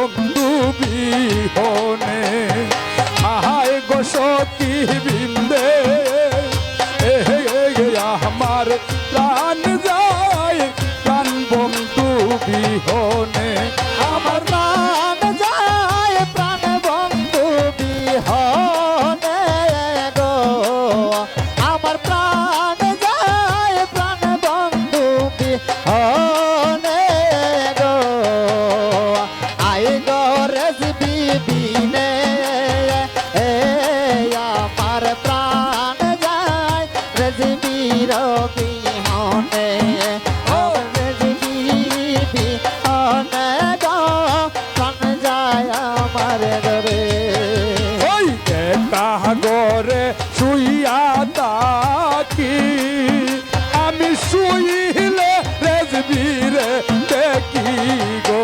বন্ধু বিহনে আহায় গো সখী বৃন্দে আমার প্রাণ যায় প্রাণ বন্ধু বিহনে আমার প্রাণ যায় প্রাণ বন্ধু বিহনে গো আমার প্রাণ যায় প্রাণ বন্ধু বিহনে গো আই গো রেসবি বিনে আমার প্রাণ যায় রেসবির বিহনে গরে শুইয়া তাকি আমি শুইলে রেজবিরে দেখি গো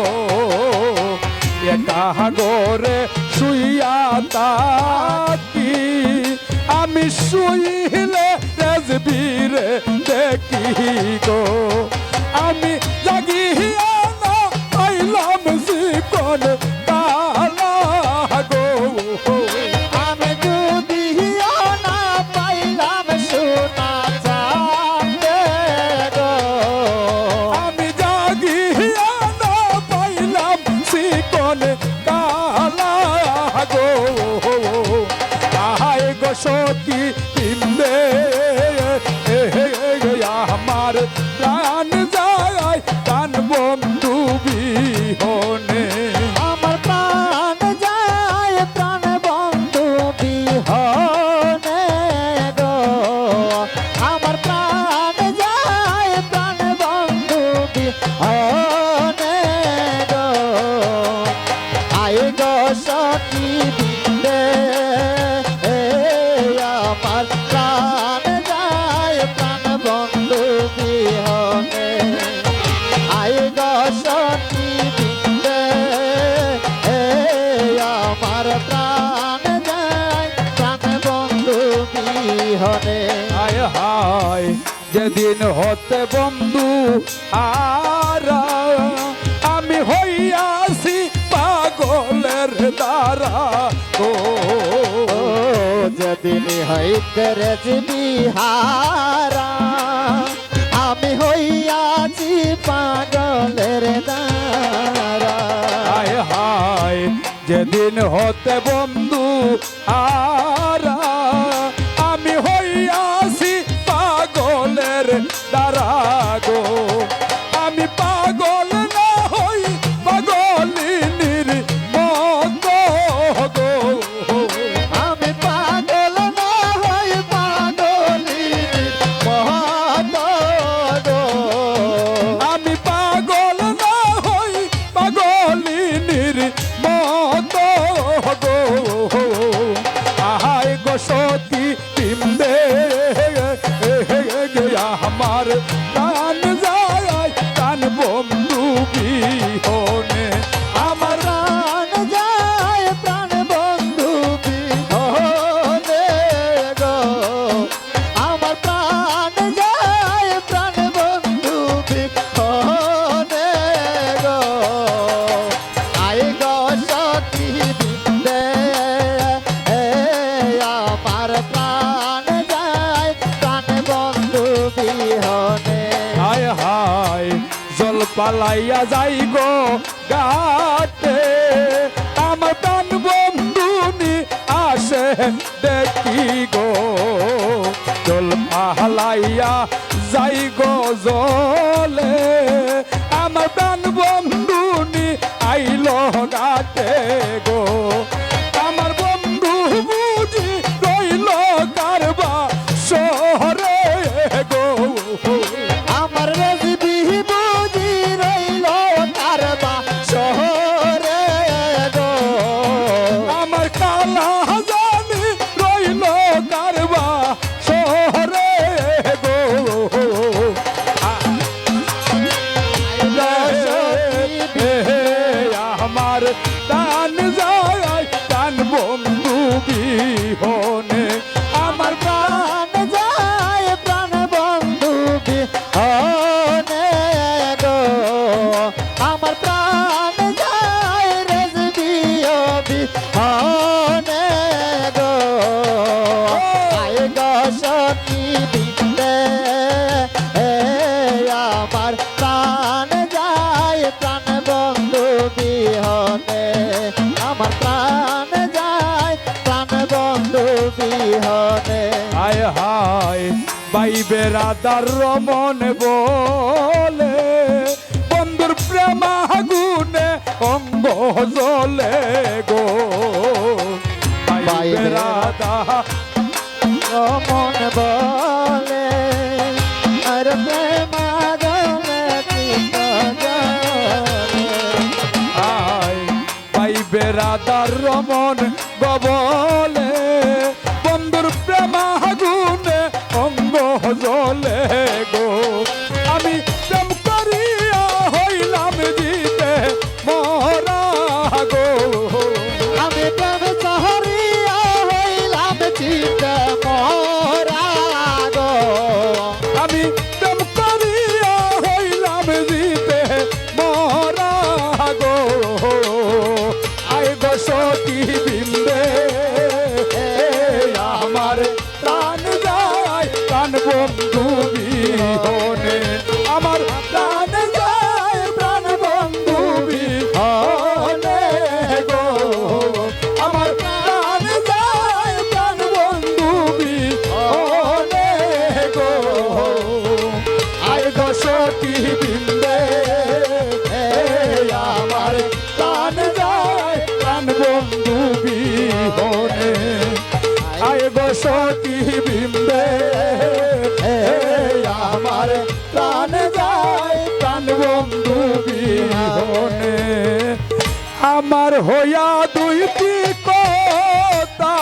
একা গরে শুইয়া তাকি আমি শুইলে রেজবিরে দেখি গো আমি জাগিয়া না পাইলাম জীবন কালা গো আমি যদি না পাইলাম সোনা চাঁদে গো আমি জাগিয়া না পাইলাম শিকন কালা গো আহায় গো সখী বৃন্দে আমার প্রাণ যায় প্রাণ বন্ধু বিহনে আমার প্রাণ যায় প্রাণ বন্ধু বিহনে গো আমার প্রাণ যায় প্রাণ বন্ধু বিহনে গো আয় গো সখী বৃন্দে আমার প্রাণ যায় প্রাণ বন্ধু বিহনে আয় গো সখী বৃন্দে আমার প্রাণ যায় প্রাণ বন্ধু বিহনে হায় হায় যেদিন হতে বন্ধু আরা আমি হইয়াছি পাগলের দ্বারা গো যেদিন হইতে বিহারা আমি হইয়াছি পাগলের দ্বারা হায় হায় যেদিন হতে বন্ধু আরা আমি হইয়াছি পাগলের দ্বারা গো আমি পাগল না হই পাগলিনীর মতো গো আমি পাগল না হই পাগলিনীর মতো গো আমি পাগল না হই পাগলিনীর মতো গো আহায় গো সখী বৃন্দে আমার প্রাণ যায় প্রাণ বন্ধু বিহনে আমার প্রাণ যায় প্রাণ বন্ধু বিহনে গো আমার প্রাণ যায় প্রাণ বন্ধু বিহনে গো আয় গো সখী বৃন্দে আমার প্রাণ যায় প্রাণ বন্ধু বিহনে হায় হায় জল পালাইয়া যাই গো গাতে আমার প্রাণ বন্ধু নি আসে দেখি গো জল পালাইয়া যাই গো জলে আমার প্রাণ বন্ধু নি আইলো গাতে গো আমার বন্ধু বুঝি রইল কারবা শহরে গো আমার রেসবি বুঝি রইল কারবা শহরে গো আমার কালা জানি রইল কারবা শহরে গো আমার টান যায় টান বন্ধু বিহনে আমার প্রাণ যায় প্রাণ বন্ধু বিহনে গো আমার প্রাণ যায় রেসবি বিহনে আমার প্রাণ যায় প্রাণ বন্ধু বিহনে হায় হায় ভাই বেরাদার রমন বলে বন্ধুর প্রেম আগুনে অঙ্গ জ্বলে গো ভাই ভাই বেরাদার মন বলে আর প্রেমাগনে চিত্ত জলে আয় ভাই বেরাদার রমন গবলে বন্ধুর প্রেম আগুনে অঙ্গ জ্বলে গো আমি প্রেম করিয়া হইলাম দিতে মরা গো আমি প্রেম শহরিয়া হইলাম চিত্ত মোরা গো আমি প্রেম করিয়া হইলাম দিতে মরা গো আয় গো সতী বিন্দে আমার প্রাণ যায় প্রাণ বন্ধু বিহনে আমার প্রাণ যায় প্রাণ বন্ধু বিহনে গো আমার প্রাণ যায় প্রাণ বন্ধু বিহনে গো আয় গো সতী বিন্দে আমার প্রাণ যায় প্রাণ বন্ধু বিহনে আয় গো সতী বিন্দে আমার প্রাণ যায় প্রাণ বন্ধু বিহনে আমার হইয়া দুইটি কথা